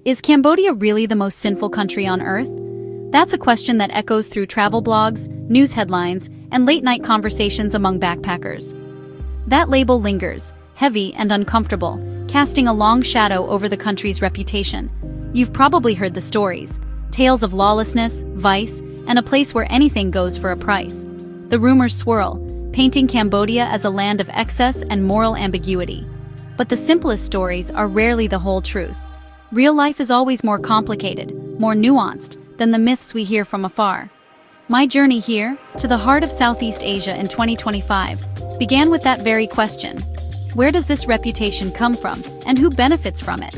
Is Cambodia really the most sinful country on Earth? That's a question that echoes through travel blogs, news headlines, and late-night conversations among backpackers. That label lingers, heavy and uncomfortable, casting a long shadow over the country's reputation. You've probably heard the stories, tales of lawlessness, vice, and a place where anything goes for a price. The rumors swirl, painting Cambodia as a land of excess and moral ambiguity. But the simplest stories are rarely the whole truth. Real life is always more complicated, more nuanced, than the myths we hear from afar. My journey here, to the heart of Southeast Asia in 2025, began with that very question. Where does this reputation come from, and who benefits from it?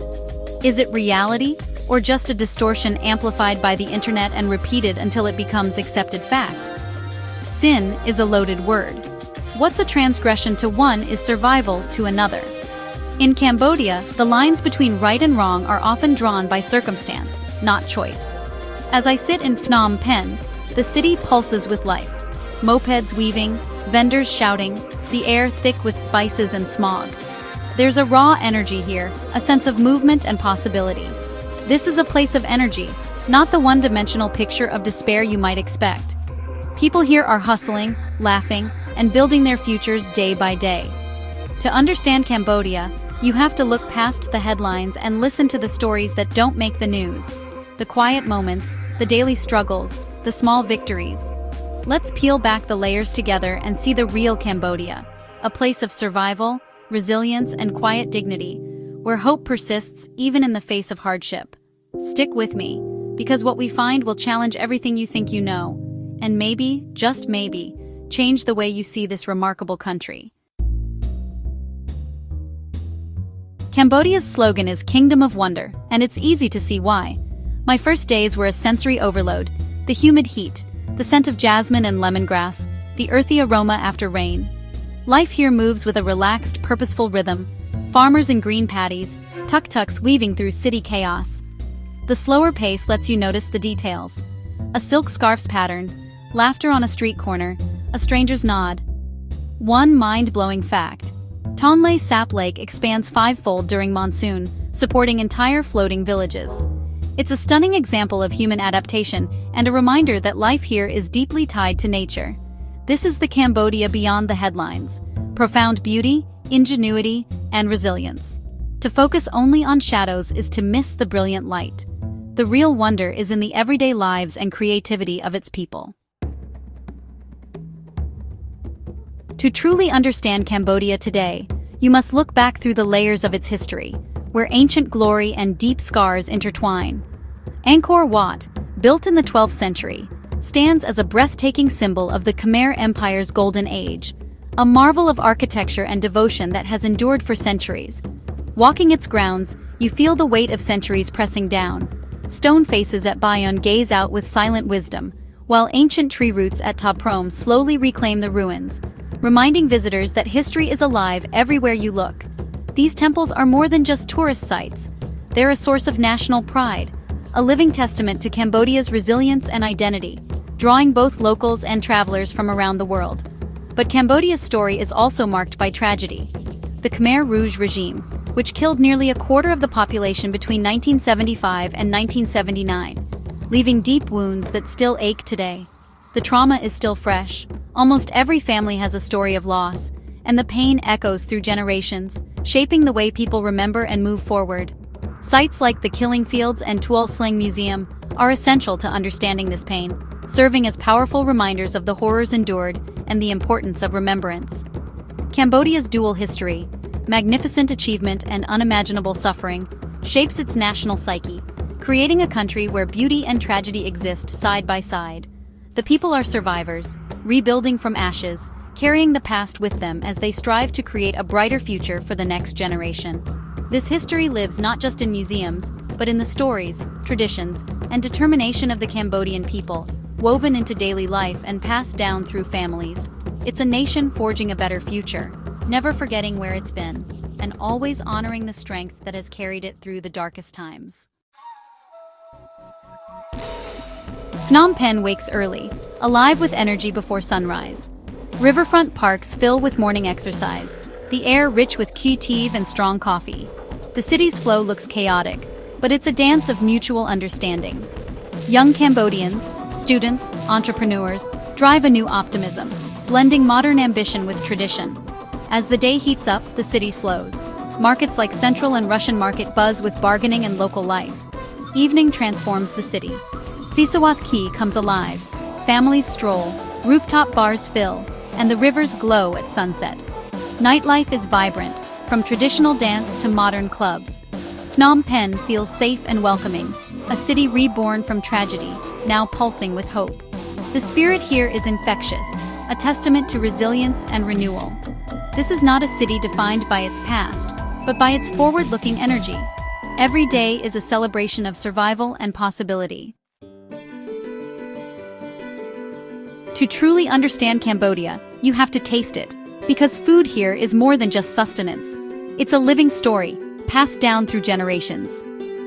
Is it reality, or just a distortion amplified by the internet and repeated until it becomes accepted fact? Sin is a loaded word. What's a transgression to one is survival to another. In Cambodia, the lines between right and wrong are often drawn by circumstance, not choice. As I sit in Phnom Penh, the city pulses with life. Mopeds weaving, vendors shouting, the air thick with spices and smog. There's a raw energy here, a sense of movement and possibility. This is a place of energy, not the one-dimensional picture of despair you might expect. People here are hustling, laughing, and building their futures day by day. To understand Cambodia, you have to look past the headlines and listen to the stories that don't make the news. The quiet moments, the daily struggles, the small victories. Let's peel back the layers together and see the real Cambodia, a place of survival, resilience, and quiet dignity, where hope persists even in the face of hardship. Stick with me, because what we find will challenge everything you think you know, and maybe, just maybe, change the way you see this remarkable country. Cambodia's slogan is Kingdom of Wonder, and it's easy to see why. My first days were a sensory overload: the humid heat, the scent of jasmine and lemongrass, the earthy aroma after rain. Life here moves with a relaxed, purposeful rhythm, farmers in green paddies, tuk-tuks weaving through city chaos. The slower pace lets you notice the details. A silk scarf's pattern, laughter on a street corner, a stranger's nod. One mind-blowing fact: Tonle Sap Lake expands fivefold during monsoon, supporting entire floating villages. It's a stunning example of human adaptation and a reminder that life here is deeply tied to nature. This is the Cambodia beyond the headlines: profound beauty, ingenuity, and resilience. To focus only on shadows is to miss the brilliant light. The real wonder is in the everyday lives and creativity of its people. To truly understand Cambodia today, you must look back through the layers of its history, where ancient glory and deep scars intertwine. Angkor Wat, built in the 12th century, stands as a breathtaking symbol of the Khmer Empire's golden age, a marvel of architecture and devotion that has endured for centuries. Walking its grounds, you feel the weight of centuries pressing down. Stone faces at Bayon gaze out with silent wisdom, while ancient tree roots at Ta Prohm slowly reclaim the ruins, reminding visitors that history is alive everywhere you look. These temples are more than just tourist sites. They're a source of national pride, a living testament to Cambodia's resilience and identity, drawing both locals and travelers from around the world. But Cambodia's story is also marked by tragedy. The Khmer Rouge regime, which killed nearly a quarter of the population between 1975 and 1979, leaving deep wounds that still ache today. The trauma is still fresh. Almost every family has a story of loss, and the pain echoes through generations, shaping the way people remember and move forward. Sites like the Killing Fields and Tuol Sling Museum are essential to understanding this pain, serving as powerful reminders of the horrors endured and the importance of remembrance. Cambodia's dual history, magnificent achievement and unimaginable suffering, shapes its national psyche, creating a country where beauty and tragedy exist side by side. The people are survivors, rebuilding from ashes, carrying the past with them as they strive to create a brighter future for the next generation. This history lives not just in museums, but in the stories, traditions, and determination of the Cambodian people, woven into daily life and passed down through families. It's a nation forging a better future, never forgetting where it's been, and always honoring the strength that has carried it through the darkest times. Phnom Penh wakes early, alive with energy before sunrise. Riverfront parks fill with morning exercise, the air rich with tea and strong coffee. The city's flow looks chaotic, but it's a dance of mutual understanding. Young Cambodians, students, entrepreneurs, drive a new optimism, blending modern ambition with tradition. As the day heats up, the city slows. Markets like Central and Russian Market buzz with bargaining and local life. Evening transforms the city. Sisawath Key comes alive. Families stroll, rooftop bars fill, and the rivers glow at sunset. Nightlife is vibrant, from traditional dance to modern clubs. Phnom Penh feels safe and welcoming, a city reborn from tragedy, now pulsing with hope. The spirit here is infectious, a testament to resilience and renewal. This is not a city defined by its past, but by its forward-looking energy. Every day is a celebration of survival and possibility. To truly understand Cambodia, you have to taste it, because food here is more than just sustenance. It's a living story, passed down through generations.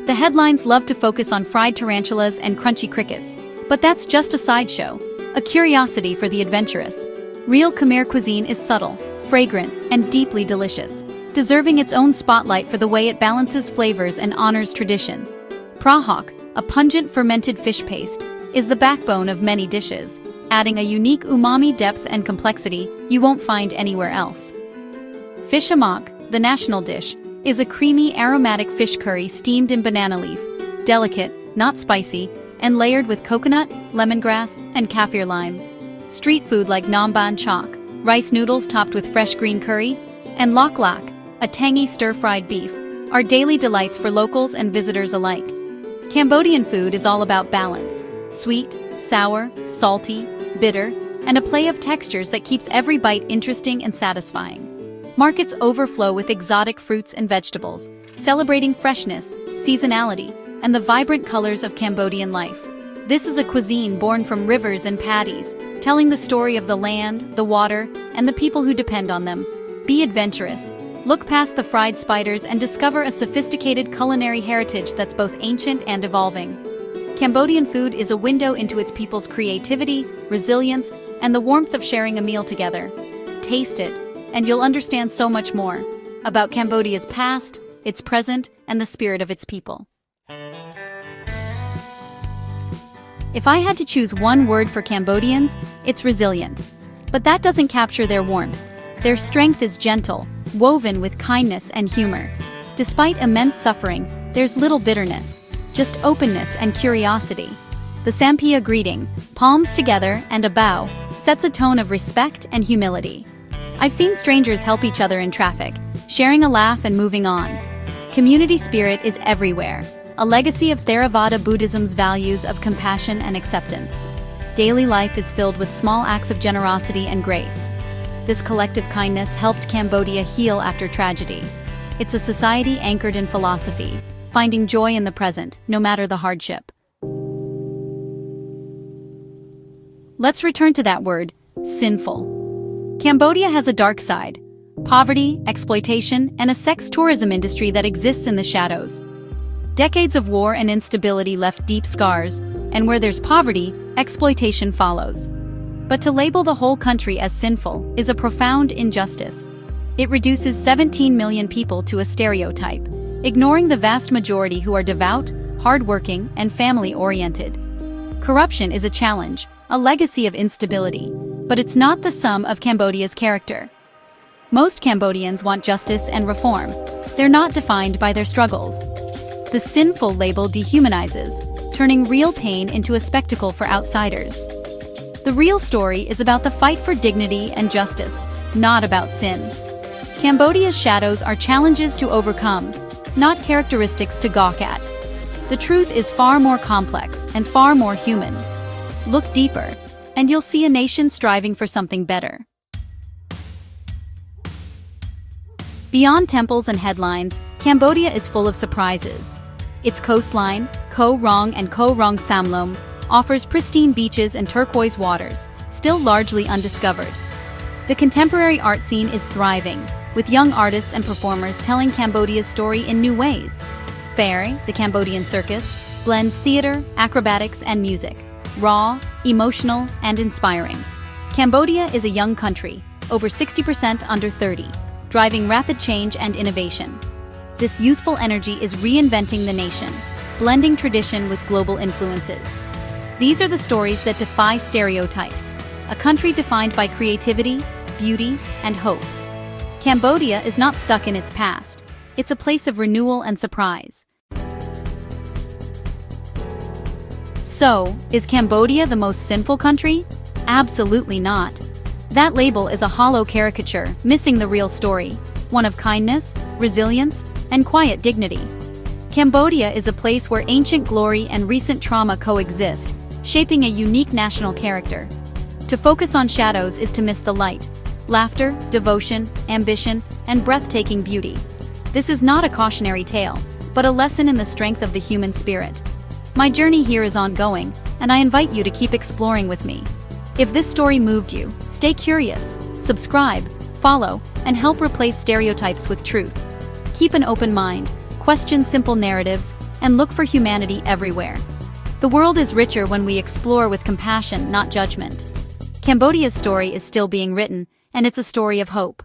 The headlines love to focus on fried tarantulas and crunchy crickets, but that's just a sideshow, a curiosity for the adventurous. Real Khmer cuisine is subtle, fragrant, and deeply delicious, deserving its own spotlight for the way it balances flavors and honors tradition. Prahok, a pungent fermented fish paste, is the backbone of many dishes, adding a unique umami depth and complexity you won't find anywhere else. Fish amak, the national dish, is a creamy, aromatic fish curry steamed in banana leaf, delicate, not spicy, and layered with coconut, lemongrass, and kaffir lime. Street food like namban chak, rice noodles topped with fresh green curry, and lok lak, a tangy stir-fried beef, are daily delights for locals and visitors alike. Cambodian food is all about balance: sweet, sour, salty, bitter, and a play of textures that keeps every bite interesting and satisfying. Markets overflow with exotic fruits and vegetables, celebrating freshness, seasonality, and the vibrant colors of Cambodian life. This is a cuisine born from rivers and paddies, telling the story of the land, the water, and the people who depend on them. Be adventurous. Look past the fried spiders and discover a sophisticated culinary heritage that's both ancient and evolving. Cambodian food is a window into its people's creativity, resilience, and the warmth of sharing a meal together. Taste it, and you'll understand so much more about Cambodia's past, its present, and the spirit of its people. If I had to choose one word for Cambodians, it's resilient. But that doesn't capture their warmth. Their strength is gentle, woven with kindness and humor. Despite immense suffering, there's little bitterness, just openness and curiosity. The Sampia greeting, palms together and a bow, sets a tone of respect and humility. I've seen strangers help each other in traffic, sharing a laugh and moving on. Community spirit is everywhere, a legacy of Theravada Buddhism's values of compassion and acceptance. Daily life is filled with small acts of generosity and grace. This collective kindness helped Cambodia heal after tragedy. It's a society anchored in philosophy, finding joy in the present, no matter the hardship. Let's return to that word, sinful. Cambodia has a dark side: poverty, exploitation, and a sex tourism industry that exists in the shadows. Decades of war and instability left deep scars, and where there's poverty, exploitation follows. But to label the whole country as sinful is a profound injustice. It reduces 17 million people to a stereotype, ignoring the vast majority who are devout, hardworking, and family-oriented. Corruption is a challenge, a legacy of instability, but it's not the sum of Cambodia's character. Most Cambodians want justice and reform. They're not defined by their struggles. The sinful label dehumanizes, turning real pain into a spectacle for outsiders. The real story is about the fight for dignity and justice, not about sin. Cambodia's shadows are challenges to overcome, not characteristics to gawk at. The truth is far more complex and far more human. Look deeper, and you'll see a nation striving for something better. Beyond temples and headlines, Cambodia is full of surprises. Its coastline, Koh Rong and Koh Rong Samlom, offers pristine beaches and turquoise waters, still largely undiscovered. The contemporary art scene is thriving, with young artists and performers telling Cambodia's story in new ways. Fair, the Cambodian circus, blends theater, acrobatics, and music, raw, emotional, and inspiring. Cambodia is a young country, over 60% under 30, driving rapid change and innovation. this youthful energy is reinventing the nation, blending tradition with global influences. These are the stories that defy stereotypes, a country defined by creativity, beauty, and hope. Cambodia is not stuck in its past. It's a place of renewal and surprise. So, is Cambodia the most sinful country? Absolutely not. That label is a hollow caricature, missing the real story, one of kindness, resilience, and quiet dignity. Cambodia is a place where ancient glory and recent trauma coexist, shaping a unique national character. To focus on shadows is to miss the light, laughter, devotion, ambition, and breathtaking beauty. This is not a cautionary tale, but a lesson in the strength of the human spirit. My journey here is ongoing, and I invite you to keep exploring with me. If this story moved you, stay curious, subscribe, follow, and help replace stereotypes with truth. Keep an open mind, question simple narratives, and look for humanity everywhere. The world is richer when we explore with compassion, not judgment. Cambodia's story is still being written, and it's a story of hope.